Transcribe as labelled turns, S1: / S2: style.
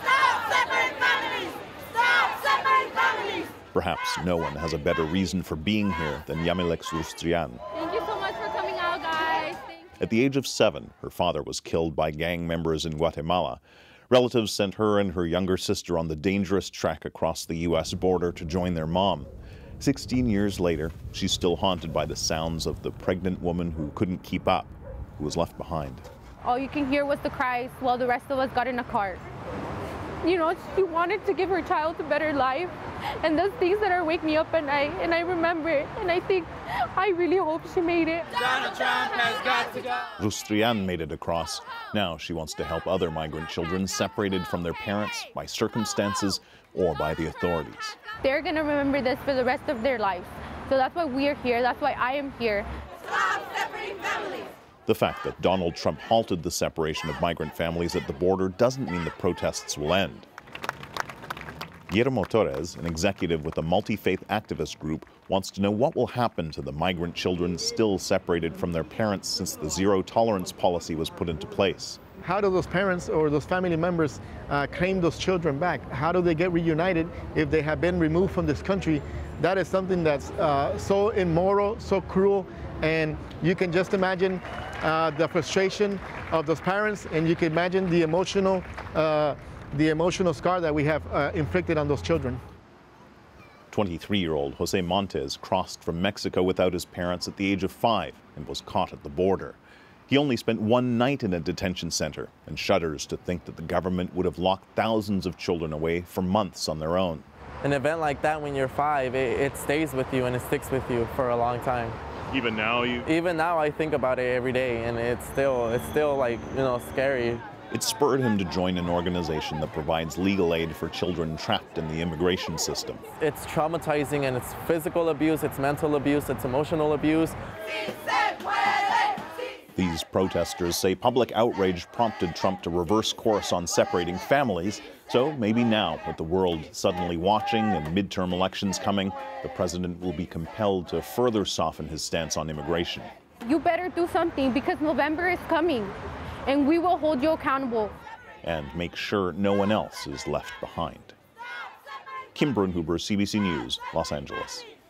S1: Stop separating families! Stop separating families!
S2: Perhaps no one has a better reason for being here than Yamilek Rustrian.
S3: Thank you so much for coming out, guys.
S2: At the age of 7, her father was killed by gang members in Guatemala. Relatives sent her and her younger sister on the dangerous trek across the U.S. border to join their mom. 16 years later, she's still haunted by the sounds of the pregnant woman who couldn't keep up, who was left behind.
S3: All you can hear was the cries while the rest of us got in a car. You know, she wanted to give her child a better life, and those things that are wake me up at night, and I remember it, and I think, I really hope she made it.
S1: Donald Trump has got to go.
S2: Rustrian made it across. Now she wants to help other migrant children separated from their parents by circumstances or by the authorities.
S3: They're gonna remember this for the rest of their lives. So that's why we're here, that's why I am here.
S1: Stop separating families!
S2: The fact that Donald Trump halted the separation of migrant families at the border doesn't mean the protests will end. Guillermo Torres, an executive with a multi-faith activist group, wants to know what will happen to the migrant children still separated from their parents since the zero-tolerance policy was put into place.
S4: How do those parents or those family members claim those children back? How do they get reunited if they have been removed from this country? That is something that's so immoral, so cruel, and you can just imagine the frustration of those parents, and you can imagine the emotional scar that we have inflicted on those children.
S2: 23-year-old Jose Montes crossed from Mexico without his parents at the age of 5 and was caught at the border. He only spent one night in a detention center and shudders to think that the government would have locked thousands of children away for months on their own.
S5: An event like that when you're 5, it stays with you and it sticks with you for a long time.
S2: Even now
S5: I think about it every day, and it's still like, you know, scary.
S2: It spurred him to join an organization that provides legal aid for children trapped in the immigration system.
S5: It's traumatizing, and it's physical abuse, it's mental abuse, it's emotional abuse.
S2: These protesters say public outrage prompted Trump to reverse course on separating families. So maybe now, with the world suddenly watching and midterm elections coming, the president will be compelled to further soften his stance on immigration.
S3: You better do something, because November is coming, and we will hold you accountable.
S2: And make sure no one else is left behind. Kim Brunhuber, CBC News, Los Angeles.